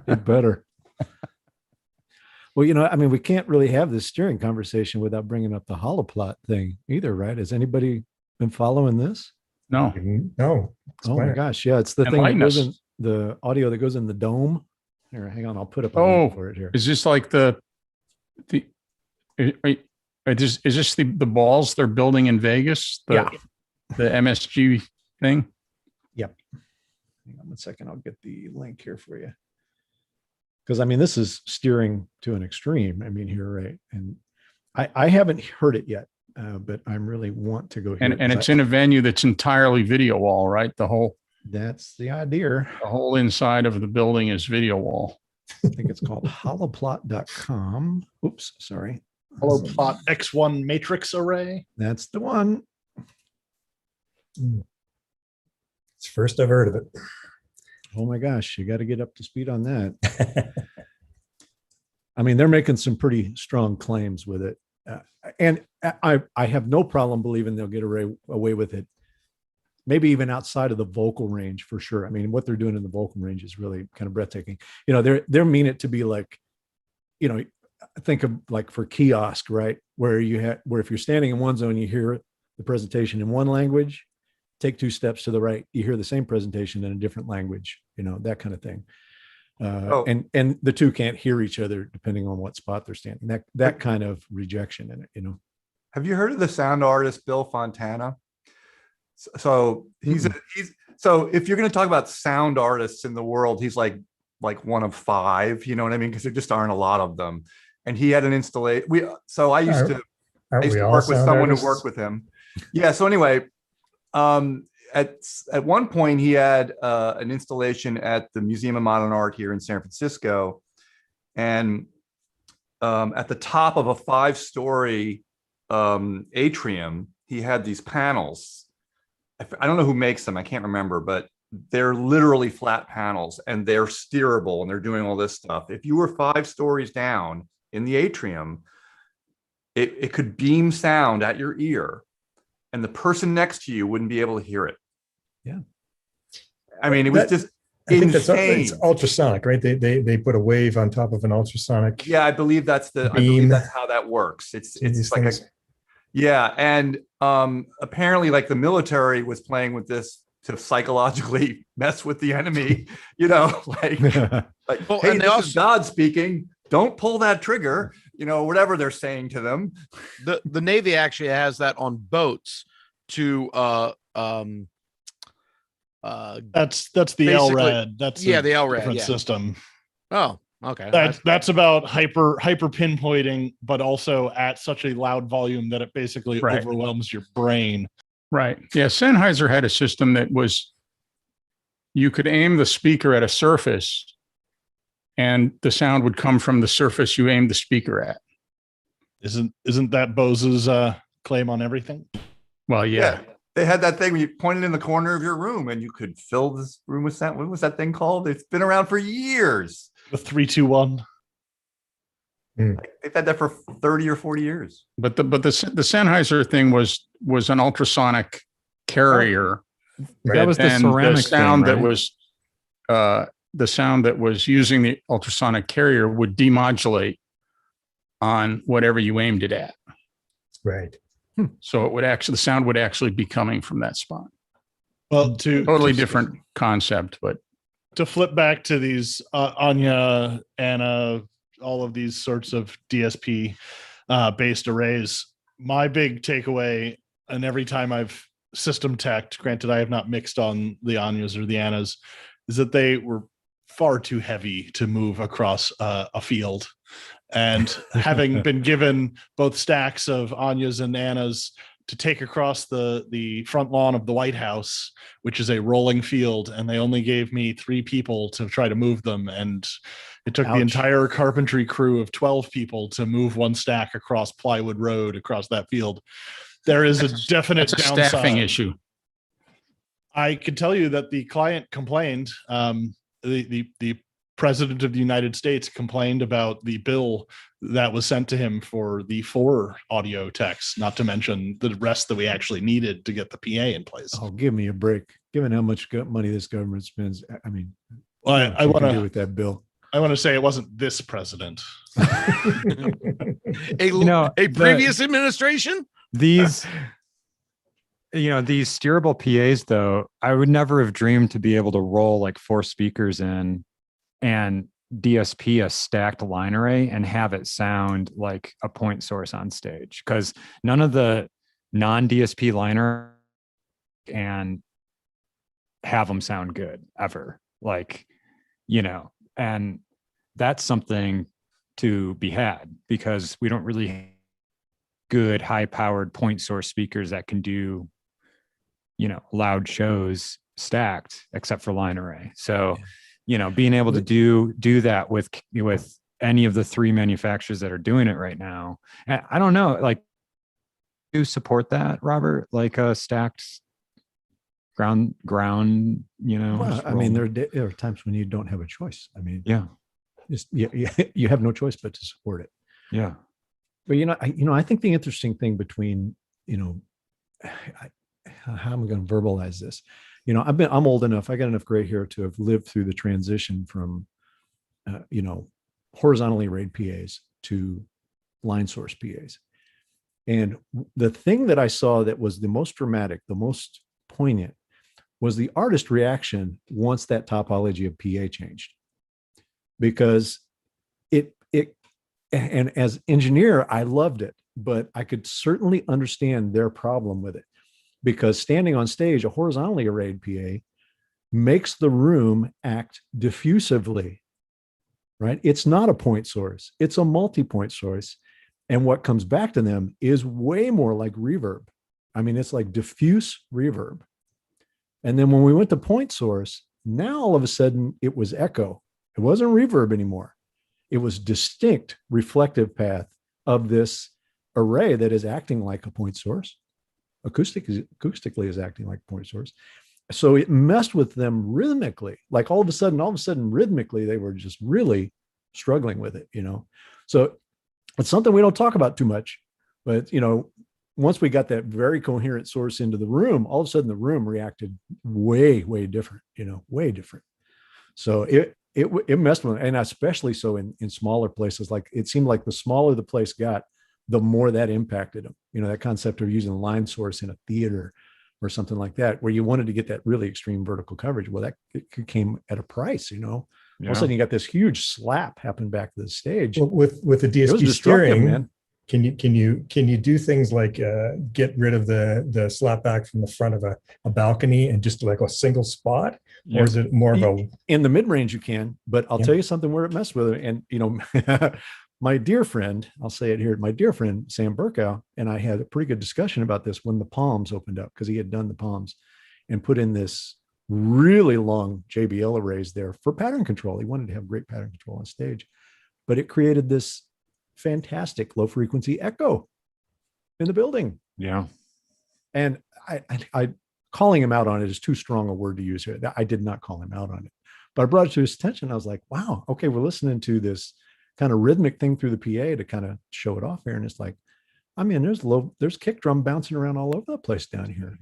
It better. Well, I mean, we can't really have this steering conversation without bringing up the holoplot thing either, right? Has anybody been following this? No. No. Oh my gosh, yeah, it's the thing that Enlighten goes us. in the audio that goes in the dome. Here, hang on, I'll put up a Oh, link for it here. is this like is this the balls they're building in Vegas? Yeah. The MSG thing? Yep. Hang on one second, I'll get the link here for you. Because I mean, this is steering to an extreme. I mean, here, right? And I haven't heard it yet, but I really want to go hear it. And it's in a venue that's entirely video wall, right? That's the idea. The whole inside of the building is video wall. I think it's called holoplot.com. Oops, sorry. Holoplot X1 matrix array. That's the one. It's first I've heard of it. Oh my gosh, you got to get up to speed on that. I mean, they're making some pretty strong claims with it. And I have no problem believing they'll get away with it. Maybe even outside of the vocal range for sure. I mean, what they're doing in the vocal range is really kind of breathtaking. They're mean it to be like, think of like for kiosk, right? Where if you're standing in one zone, you hear the presentation in one language, take 2 steps to the right, you hear the same presentation in a different language, that kind of thing. And the two can't hear each other depending on what spot they're standing. That kind of rejection in it, Have you heard of the sound artist Bill Fontana? So so if you're going to talk about sound artists in the world, he's like one of 5, you know what I mean? Because there just aren't a lot of them. And he had an installation. I used to work with someone who worked with him. Yeah. So anyway, at one point he had an installation at the Museum of Modern Art here in San Francisco, and at the top of a 5-story atrium, he had these panels. I don't know who makes them. I can't remember, but they're literally flat panels, and they're steerable, and they're doing all this stuff. If you were 5 stories down in the atrium, it could beam sound at your ear, and the person next to you wouldn't be able to hear it. Yeah. I mean, it was just I think insane. it's ultrasonic, right? They put a wave on top of an ultrasonic. Yeah, I believe that's how that works. It's like and apparently like the military was playing with this to psychologically mess with the enemy, like, Well, hey, and they this also- is God speaking. Don't pull that trigger, whatever they're saying to them. The Navy actually has that on boats to That's the basically- LRAD. That's the a LRAD different system. Oh, okay. That's about hyper pinpointing, but also at such a loud volume that it basically Right. overwhelms your brain. Right. Yeah. Sennheiser had a system that was, you could aim the speaker at a surface and the sound would come from the surface you aimed the speaker at. Isn't that Bose's claim on everything? Well, yeah. They had that thing where you pointed in the corner of your room and you could fill this room with sound. What was that thing called? It's been around for years. The 3-2-1. They've had that for 30 or 40 years. But the Sennheiser thing was an ultrasonic carrier. That was the and ceramic the sound thing, that right? was the sound that was using the ultrasonic carrier would demodulate on whatever you aimed it at. Right. So it would actually, the sound would actually be coming from that spot. Well, Totally different concept, but to flip back to these Anya, Anna, all of these sorts of DSP based arrays, my big takeaway, and every time I've system teched, granted I have not mixed on the Anyas or the Annas, is that they were far too heavy to move across a field. And having been given both stacks of Anyas and Annas to take across the front lawn of the White House, which is a rolling field, and they only gave me 3 people to try to move them. And it took the entire carpentry crew of 12 people to move one stack across Plywood Road across that field. There is a definite downside. Staffing issue. I can tell you that the client complained. The president of the United States complained about the bill that was sent to him for the 4 audio techs, not to mention the rest that we actually needed to get the PA in place. Oh, give me a break. Given how much money this government spends, I mean, well, I want to do with that bill. I want to say it wasn't this president. A previous administration. These steerable PAs, though, I would never have dreamed to be able to roll like 4 speakers in and DSP a stacked line array and have it sound like a point source on stage, because none of the non-DSP liner and have them sound good ever. Like, and that's something to be had, because we don't really have good high-powered point source speakers that can do, loud shows stacked, except for line array. So, being able to do that with any of the 3 manufacturers that are doing it right now, I don't know, like, do you support that, Robert? Like a stacked ground, Well, I mean, there are times when you don't have a choice. I mean, yeah, you have no choice but to support it. Yeah. But I think the interesting thing between, how am I going to verbalize this? I'm old enough, I got enough gray hair to have lived through the transition from, horizontally arrayed PAs to line source PAs. And the thing that I saw that was the most dramatic, the most poignant, was the artist reaction once that topology of PA changed. Because and as engineer, I loved it, but I could certainly understand their problem with it, because standing on stage, a horizontally arrayed PA makes the room act diffusively, right? It's not a point source, it's a multi-point source. And what comes back to them is way more like reverb. I mean, it's like diffuse reverb. And then when we went to point source, now all of a sudden it was echo. It wasn't reverb anymore. It was distinct reflective path of this array that is acting like a point source. Acoustically is acting like a point source. So it messed with them rhythmically. Like all of a sudden rhythmically, they were just really struggling with it, So it's something we don't talk about too much, but once we got that very coherent source into the room, all of a sudden the room reacted way, way different, way different. So it messed with them, and especially so in smaller places. Like it seemed like the smaller the place got, the more that impacted them. That concept of using a line source in a theater or something like that, where you wanted to get that really extreme vertical coverage. Well, that came at a price, All of a sudden you got this huge slap happen back to the stage. Well, with the DSP steering, man. Can you do things like get rid of the slap back from the front of a balcony and just like a single spot? Or is it more of a... In the mid-range you can, but I'll tell you something where it messed with it. And, my dear friend, I'll say it here, my dear friend, Sam Burkow, and I had a pretty good discussion about this when the Palms opened up, because he had done the Palms and put in this really long JBL arrays there for pattern control. He wanted to have great pattern control on stage, but it created this fantastic low frequency echo in the building. Yeah. And I calling him out on it is too strong a word to use here. I did not call him out on it, but I brought it to his attention. I was like, wow, okay, we're listening to this kind of rhythmic thing through the PA to kind of show it off here. And it's like, I mean, there's kick drum bouncing around all over the place down here,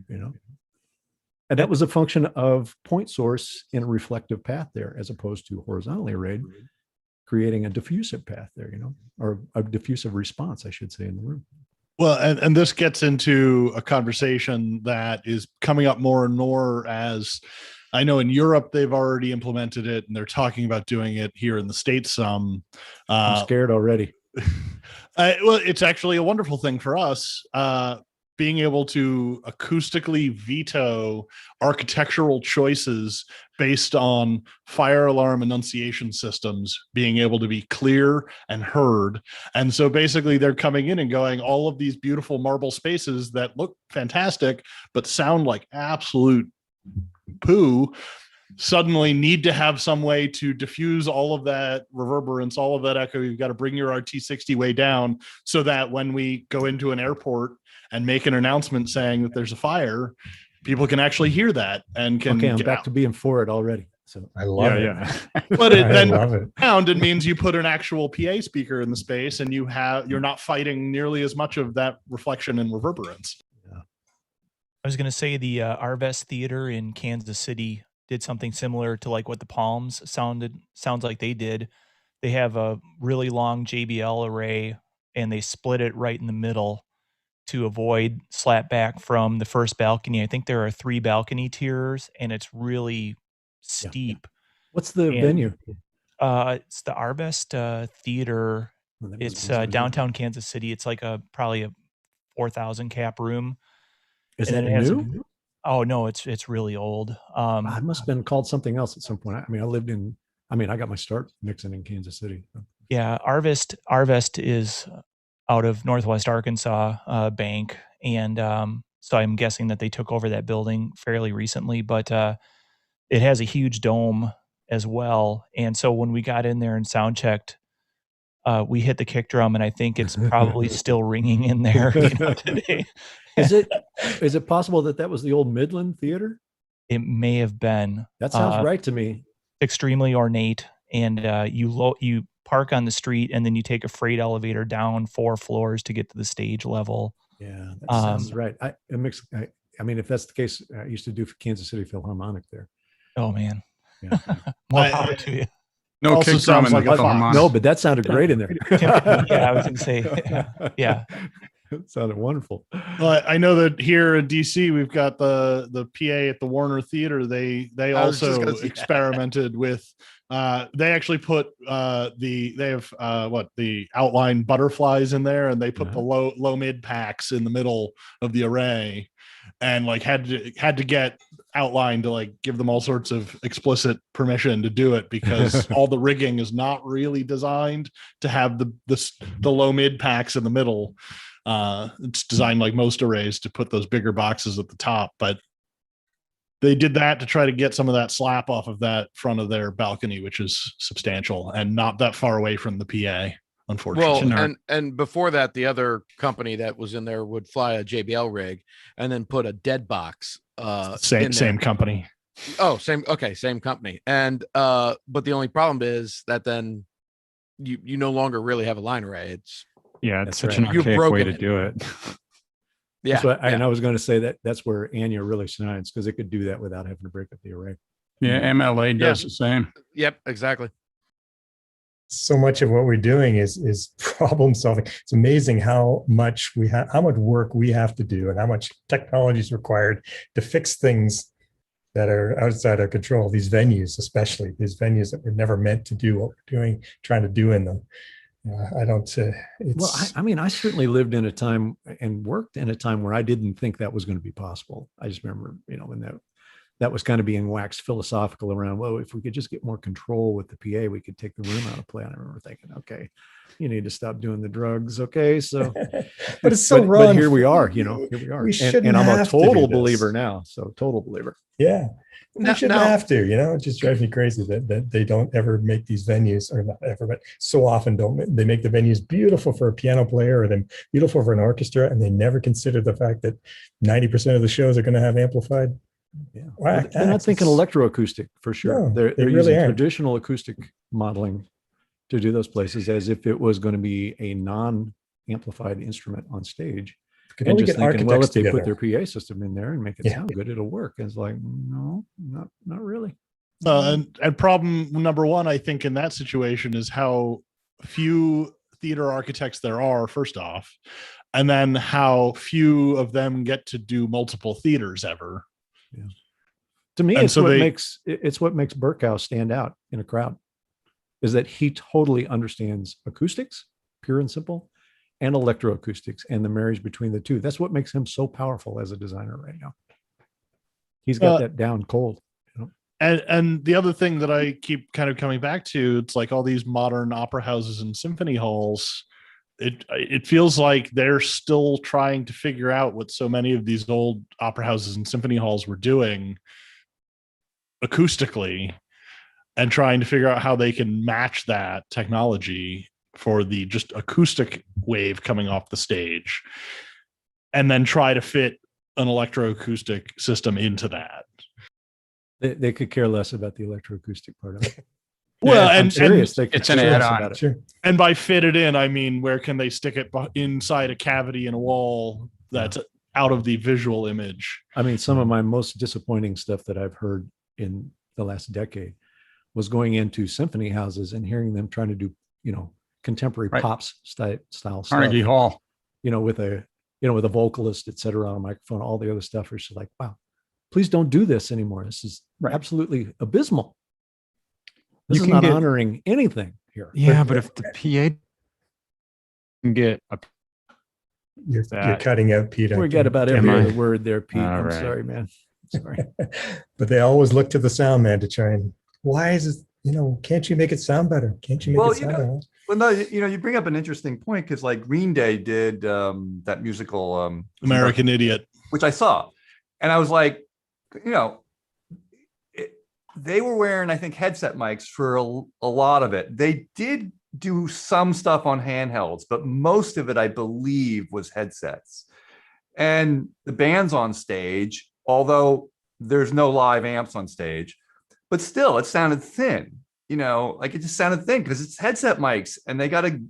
And that was a function of point source in a reflective path there, as opposed to horizontally arrayed, creating a diffusive path there, or a diffusive response, I should say, in the room. Well, and this gets into a conversation that is coming up more and more, as I know in Europe, they've already implemented it and they're talking about doing it here in the States some. I'm scared already. Well, it's actually a wonderful thing for us. Being able to acoustically veto architectural choices based on fire alarm enunciation systems being able to be clear and heard. And so basically they're coming in and going, all of these beautiful marble spaces that look fantastic, but sound like absolute poo, suddenly need to have some way to diffuse all of that reverberance, all of that echo. You've got to bring your RT60 way down so that when we go into an airport and make an announcement saying that there's a fire, people can actually hear that and can. Okay, I'm back to being for it already. So I love it. Yeah. But it then love it. sound, it means you put an actual PA speaker in the space and you're not fighting nearly as much of that reflection and reverberance. I was going to say the Arvest Theater in Kansas City did something similar to like what the Palms sounds like they did. They have a really long JBL array and they split it right in the middle to avoid slap back from the first balcony. I think there are 3 balcony tiers and it's really steep. What's the venue? It's the Arvest Theater. Well, that It's must be downtown Kansas City. It's like probably a 4,000 cap room. Is And that then it has new? Oh no, it's really old. It must have been called something else at some point. I mean, I got my start mixing in Kansas City. Yeah, Arvest is out of Northwest Arkansas bank, and so I'm guessing that they took over that building fairly recently. But it has a huge dome as well, and so when we got in there and sound checked, we hit the kick drum, and I think it's probably still ringing in there today. Is it possible that was the old Midland Theater? It may have been. That sounds right to me. Extremely ornate, and you park on the street, and then you take a freight elevator down 4 floors to get to the stage level. Yeah, that sounds right. I mean, if that's the case, I used to do for Kansas City Philharmonic there. Oh man, Yeah. more power to you. No Also kick drum sounds in the like a fox. Philharmonic. No, but that sounded great in there. Yeah, I was gonna say, yeah. It sounded wonderful. Well, I know that here in DC, we've got the PA at the Warner Theater. They also experimented with. They actually put the outline butterflies in there, and they put the low mid packs in the middle of the array, and like had to get outline to like give them all sorts of explicit permission to do it, because all the rigging is not really designed to have the low mid packs in the middle. It's designed like most arrays to put those bigger boxes at the top, but they did that to try to get some of that slap off of that front of their balcony, which is substantial and not that far away from the PA, unfortunately. Well, and before that, the other company that was in there would fly a JBL rig and then put a dead box. Same company. Oh, same company. And but the only problem is that then you no longer really have a line array. It's That's such right. an You've archaic way broken to it. do it. yeah, And I was going to say that's where Anya really shines, because it could do that without having to break up the array. Yeah, MLA does the same. Yep, exactly. So much of what we're doing is problem solving. It's amazing how much work we have to do and how much technology is required to fix things that are outside our control. These venues, especially these venues that were never meant to do what we're trying to do in them. I don't. Well, I mean, I certainly lived in a time and worked in a time where I didn't think that was going to be possible. I just remember, when that was kind of being waxed philosophical around, well, if we could just get more control with the PA, we could take the room out of play. And I remember thinking, okay, you need to stop doing the drugs. Okay, so, but it's so wrong. But here we are. Here we are. And I'm a total believer now. So total believer. Yeah. Now- We shouldn't now- have to, it just drives me crazy that they don't ever make these venues, or not ever, but so often they make the venues beautiful for a piano player or then beautiful for an orchestra, and they never consider the fact that 90% of the shows are going to have amplified. Yeah. Well, They're not thinking electroacoustic for sure. No, they're they really using aren't. traditional acoustic modeling to do those places as if it was going to be a non-amplified instrument on stage. Could And only just get thinking, well, architects if they put together. their PA system in there and make it Yeah. sound good, it'll work. And it's like, no, not really. And problem number one, I think, in that situation is how few theater architects there are, first off, and then how few of them get to do multiple theaters ever. Yeah. To me, And it's so what they- makes Burkow stand out in a crowd, is that he totally understands acoustics, pure and simple, and electroacoustics, and the marriage between the two. That's what makes him so powerful as a designer right now. He's got that down cold. And the other thing that I keep kind of coming back to, it's like all these modern opera houses and symphony halls. It feels like they're still trying to figure out what so many of these old opera houses and symphony halls were doing acoustically, and trying to figure out how they can match that technology for the just acoustic wave coming off the stage, and then try to fit an electroacoustic system into that. They could care less about the electroacoustic part of it. Well, I'm and serious. They could it's an care less add-on. about it. Sure. And by fit it in, I mean, where can they stick it inside a cavity in a wall that's out of the visual image? I mean, some of my most disappointing stuff that I've heard in the last decade was going into symphony houses and hearing them trying to do, contemporary Right. pops style stuff, Carnegie Hall. with a vocalist, et cetera, on a microphone, all the other stuff is just like, wow, please don't do this anymore. This is Right. absolutely abysmal. This You is can not get- honoring anything here. Yeah, but if the PA can get a You're That- cutting out Pete. I We think. get about every Am I? other word there, Pete. All I'm right. sorry, man. Sorry. But they always look to the sound man to try and, why is it, can't you make it sound better? Can't you make Well, it sound better? Well, no, you bring up an interesting point, because like Green Day did that musical American Idiot. which I saw, and I was like, they were wearing, I think, headset mics for a lot of it. They did do some stuff on handhelds, but most of it, I believe, was headsets. And the band's on stage, although there's no live amps on stage, but still, it sounded thin. Like it just sounded thin because it's headset mics, and they got to,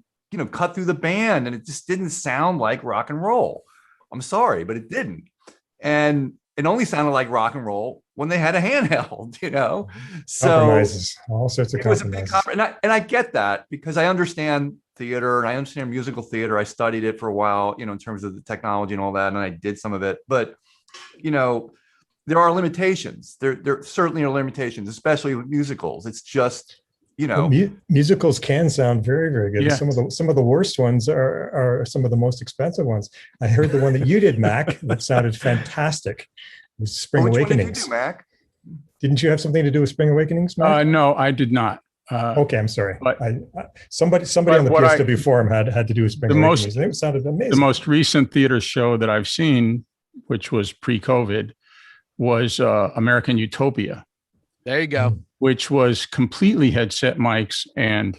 cut through the band, and it just didn't sound like rock and roll. I'm sorry, but it didn't. And it only sounded like rock and roll when they had a handheld, So Compromises, all sorts of it was a big compromises. and I get that, because I understand theater and I understand musical theater. I studied it for a while, in terms of the technology and all that, and I did some of it. But there are limitations. There certainly are limitations, especially with musicals. It's just, Well, musicals can sound very, very good. Yeah. Some of the worst ones are some of the most expensive ones. I heard the one that you did, Mac, that sounded fantastic. It was Spring which one did you Awakenings. do, Mac? Didn't you have something to do with Spring Awakenings, Mac? No, I did not. Okay, I'm sorry. but- Somebody but on the what I- PSW forum had to do with Spring The most- Awakenings, and it sounded amazing. The most recent theater show that I've seen, which was pre-COVID, was American Utopia, There you go. which was completely headset mics and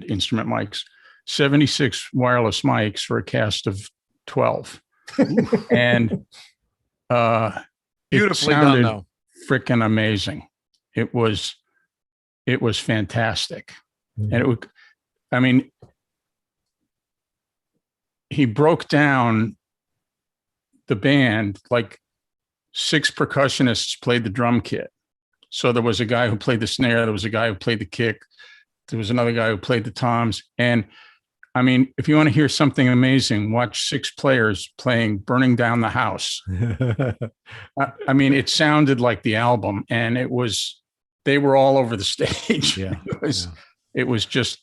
instrument mics, 76 wireless mics for a cast of 12. And Beautifully it done, sounded though. freaking amazing. It was fantastic. And it would, he broke down the band, like 6 percussionists played the drum kit. So there was a guy who played the snare, there was a guy who played the kick, there was another guy who played the toms. And if you want to hear something amazing, watch 6 players playing Burning Down the House. It sounded like the album, and they were all over the stage. Yeah. It was just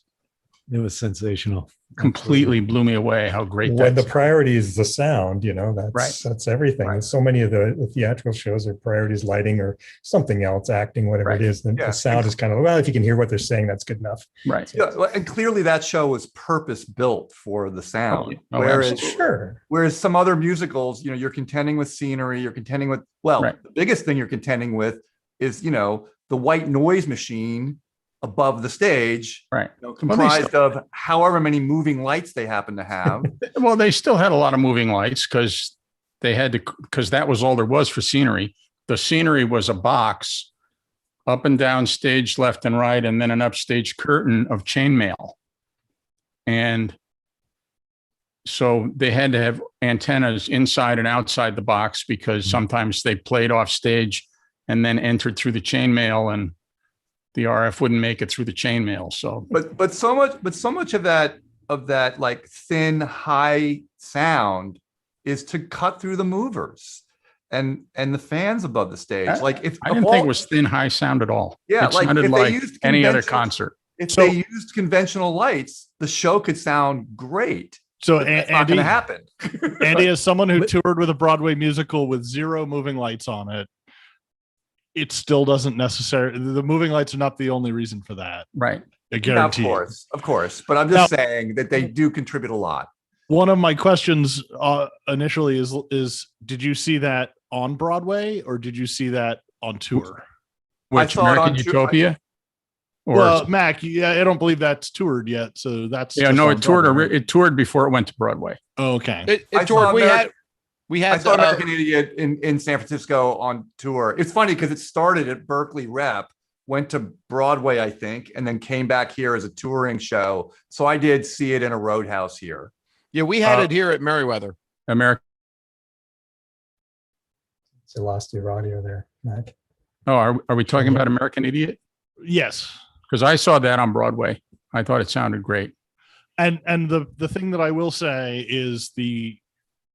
It was sensational. completely blew me away how great when that the priority is the sound, Right. that's everything. Right. And so many of the theatrical shows are priorities lighting or something else, acting, whatever Right. it is. Then Yeah. the sound is kind of, well, if you can hear what they're saying, that's good enough. Right. Yeah, well, and clearly that show was purpose built for the sound. Oh, whereas, absolutely. Sure. whereas some other musicals, you're contending with scenery, you're contending with, Right. the biggest thing you're contending with is, the white noise machine above the stage, Right. comprised of however many moving lights they happen to have. Well, they still had a lot of moving lights because that was all there was for scenery. The scenery was a box up and down stage, left and right, and then an upstage curtain of chainmail. And so they had to have antennas inside and outside the box because sometimes they played off stage and then entered through the chainmail, and the RF wouldn't make it through the chainmail. So, but so much of that like thin high sound is to cut through the movers and the fans above the stage. Like if I didn't think it was thin high sound at all. Yeah, it like sounded if they like used any other conventional- concert. If they used conventional lights, the show could sound great. So But that's not going to happen. Andy, as someone who toured with a Broadway musical with 0 moving lights on it, it still doesn't necessarily, the moving lights are not the only reason for that. Right. I guarantee. Of course. But I'm just saying that they do contribute a lot. One of my questions initially is did you see that on Broadway or did you see that on tour? Which saw it American on Utopia? Well, Mac, yeah, I don't believe that's toured yet. So that's yeah, just no, on it toured. Broadway. It toured before it went to Broadway. Oh, okay. I George, saw we had I saw American Idiot in San Francisco on tour. It's funny because it started at Berkeley Rep, went to Broadway, I think, and then came back here as a touring show. So I did see it in a Roadhouse here. Yeah, we had it here at Merriweather. American. So lost your audio there, Mac. Oh, are we talking about American Idiot? Yes. Because I saw that on Broadway. I thought it sounded great. And the thing that I will say is the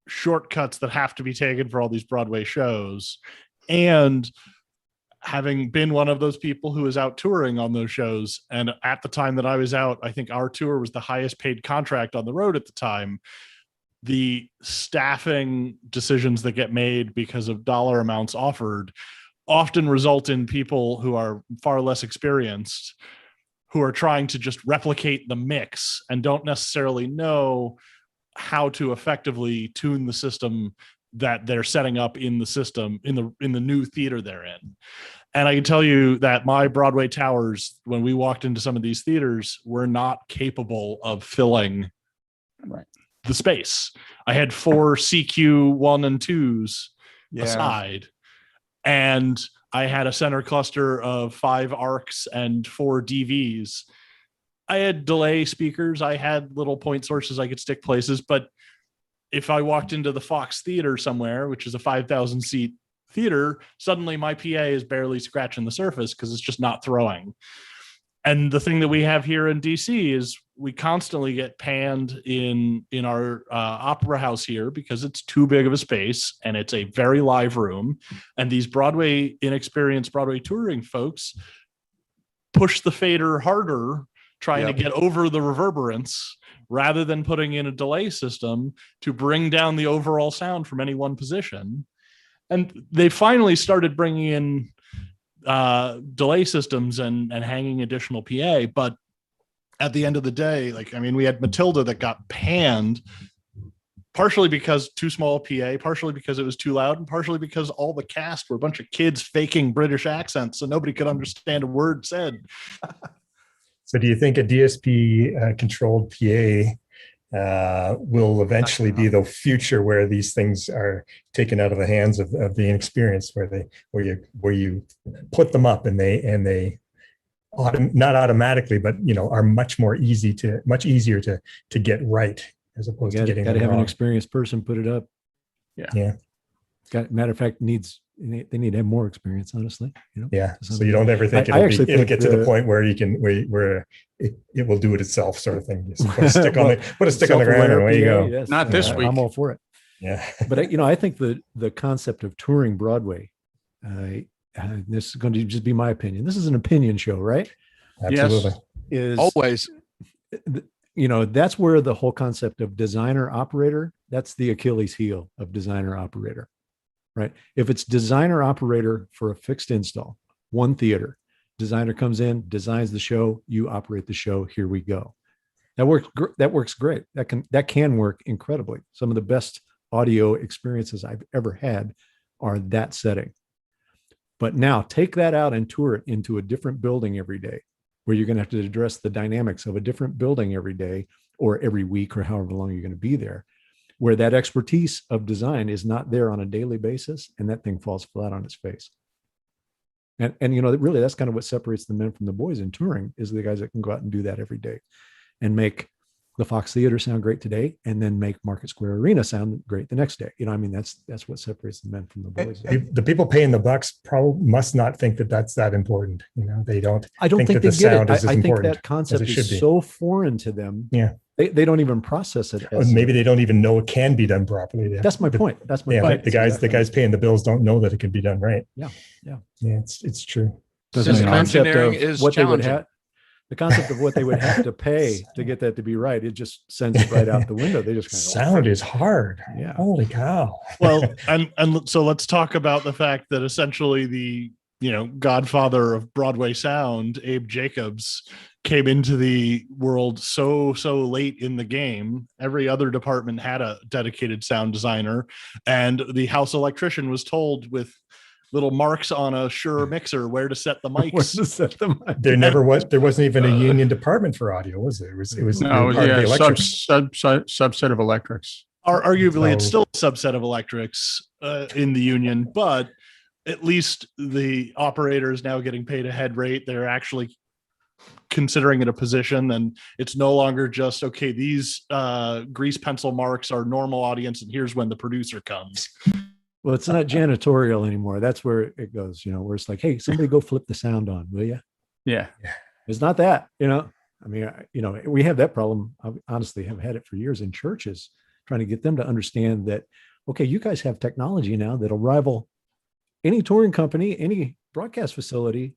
shortcuts that have to be taken for all these Broadway shows, and having been one of those people who was out touring on those shows, and at the time that I was out, I think our tour was the highest paid contract on the road at the time. The staffing decisions that get made because of dollar amounts offered often result in people who are far less experienced, who are trying to just replicate the mix and don't necessarily know how to effectively tune the system that they're setting up in the system in the new theater they're in. And I can tell you that my Broadway towers, when we walked into some of these theaters, were not capable of filling the space. I had 4 CQ 1 and 2s aside, and I had a center cluster of 5 ARCs and 4 DVs. I had delay speakers. I had little point sources I could stick places. But if I walked into the Fox Theater somewhere, which is a 5,000 seat theater, suddenly my PA is barely scratching the surface because it's just not throwing. And the thing that we have here in DC is we constantly get panned in our opera house here because it's too big of a space and it's a very live room. And these inexperienced Broadway touring folks push the fader harder, trying to get over the reverberance rather than putting in a delay system to bring down the overall sound from any one position. And they finally started bringing in delay systems and hanging additional PA. But at the end of the day, we had Matilda that got panned partially because too small PA, partially because it was too loud, and partially because all the cast were a bunch of kids faking British accents, so nobody could understand a word said. So do you think a DSP controlled PA will eventually be the future where these things are taken out of the hands of the inexperienced, where you put them up and they not automatically, but are much easier to get right as opposed to getting got to them have wrong. an experienced person put it up. Yeah. Matter of fact, they need to have more experience, honestly. Yeah. So you don't ever think it'll get to the point where you can where it will do it itself, sort of thing. Just put a stick on the ground and away you go. Yes, Not this week. I'm all for it. Yeah. But I think the concept of touring Broadway, this is going to just be my opinion. This is an opinion show, right? Absolutely. Is Always. That's where the whole concept of designer operator, that's the Achilles heel of designer operator, right? If it's designer operator for a fixed install, one theater, designer comes in, designs the show, you operate the show, here we go. That works great. That can work incredibly. Some of the best audio experiences I've ever had are that setting. But now take that out and tour it into a different building every day, where you're going to have to address the dynamics of a different building every day or every week or however long you're going to be there, where that expertise of design is not there on a daily basis, and that thing falls flat on its face. And really that's kind of what separates the men from the boys in touring, is the guys that can go out and do that every day and make the Fox Theater sound great today, and then make Market Square Arena sound great the next day. You know, I mean, that's what separates the men from the boys. The people paying the bucks probably must not think that that's that important. You know, they don't. I don't think that they the get sound it. is as I think important that concept as it should is be. so foreign to them. Yeah. They don't even process it. Or As maybe they don't even know it can be done properly. That's my point. That's my Yeah, point. the guys paying the bills don't know that it can be done right. Yeah. It's true. System engineering is what they would challenging. have, the concept of what they would have to pay to get that to be right, it just sends it right out the window. They just kind of Sound is hard. Yeah. Holy cow. Well, and so let's talk about the fact that essentially the godfather of Broadway sound, Abe Jacobs, came into the world so late in the game. Every other department had a dedicated sound designer, and the house electrician was told with little marks on a Shure mixer where to set the mics. There wasn't even a union department for audio, was there? It was No, part of the electric. subset of electrics. Arguably, it's still a subset of electrics in the union, but at least the operator is now getting paid a head rate. They're actually considering it a position, and it's no longer just, okay, these grease pencil marks are normal audience, and here's when the producer comes. Well, it's not janitorial anymore. That's where it goes, where it's like, hey, somebody go flip the sound on, will you? Yeah. It's not that, I mean, we have that problem. I honestly have had it for years in churches, trying to get them to understand that, okay, you guys have technology now that'll rival any touring company, any broadcast facility,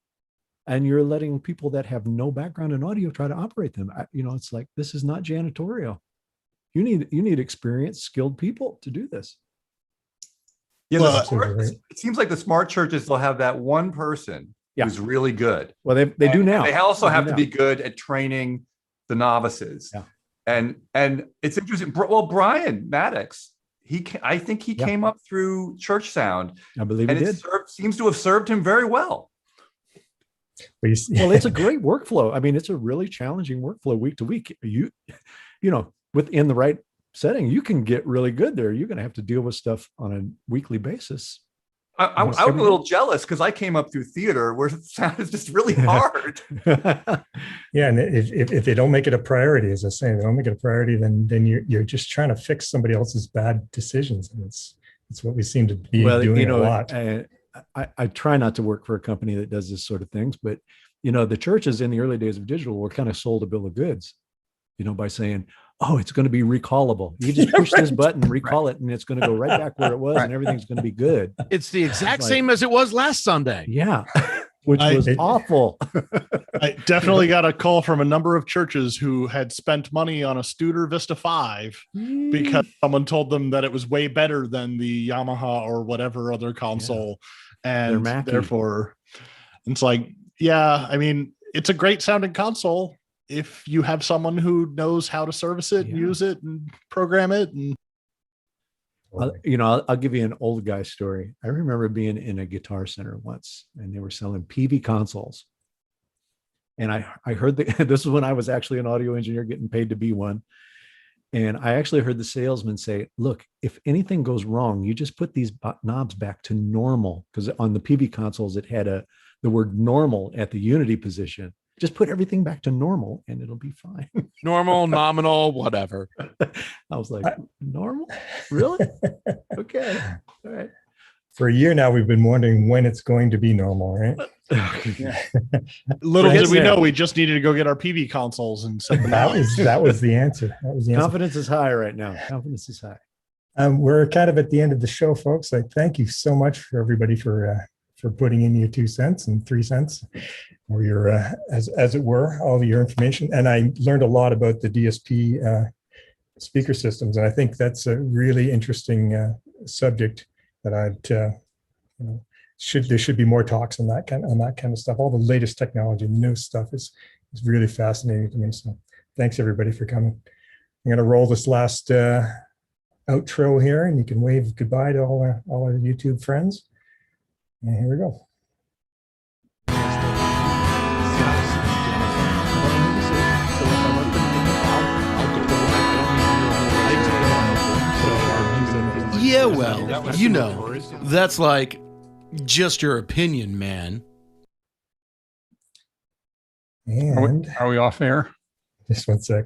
and you're letting people that have no background in audio try to operate them. It's like, this is not janitorial. You need experienced, skilled people to do this. Yeah, it seems like the smart churches will have that one person who's really good. Well, they do now. They also have to be good at training the novices. Yeah. And it's interesting. Well, Brian Maddox, I think he came up through church sound. I believe he did. Seems to have served him very well. Well, it's a great workflow. I mean, it's a really challenging workflow week to week. Within the right setting, you can get really good there. You're going to have to deal with stuff on a weekly basis. I was a little jealous because I came up through theater where sound is just really hard. Yeah, and if they don't make it a priority, as I say, they don't make it a priority, then you're just trying to fix somebody else's bad decisions, and it's what we seem to be doing a lot. I try not to work for a company that does this sort of things, but the churches in the early days of digital were kind of sold a bill of goods, by saying, oh, it's going to be recallable. You just push this button, recall it, and it's going to go right back where it was, and everything's going to be good. It's the exact same as it was last Sunday. Yeah, which was awful. I definitely got a call from a number of churches who had spent money on a Studer Vista 5 because someone told them that it was way better than the Yamaha or whatever other console. Yeah. And therefore, it's like, I mean, it's a great sounding console if you have someone who knows how to service it and use it and program it. And I'll give you an old guy story. I remember being in a Guitar Center once, and they were selling PV consoles. And I heard this is when I was actually an audio engineer getting paid to be one. And I actually heard the salesman say, look, if anything goes wrong, you just put these knobs back to normal. Because on the PV consoles, it had the word normal at the unity position. Just put everything back to normal and it'll be fine. Normal, nominal, whatever. I was like, normal? Really? Okay. All right. For a year now, we've been wondering when it's going to be normal, right? Little did we know we just needed to go get our PV consoles and set them out. That was the answer. Confidence is high right now. Confidence is high. We're kind of at the end of the show, folks. I thank you so much for everybody for putting in your 2 cents and 3 cents, or your, as it were, all of your information. And I learned a lot about the DSP speaker systems. And I think that's a really interesting subject that there should be more talks on that kind of stuff. All the latest technology, the new stuff is really fascinating to me. So thanks everybody for coming. I'm going to roll this last outro here, and you can wave goodbye to all our YouTube friends. And here we go. Yeah, well, that's like just your opinion, man. And Are we off air? Just one sec.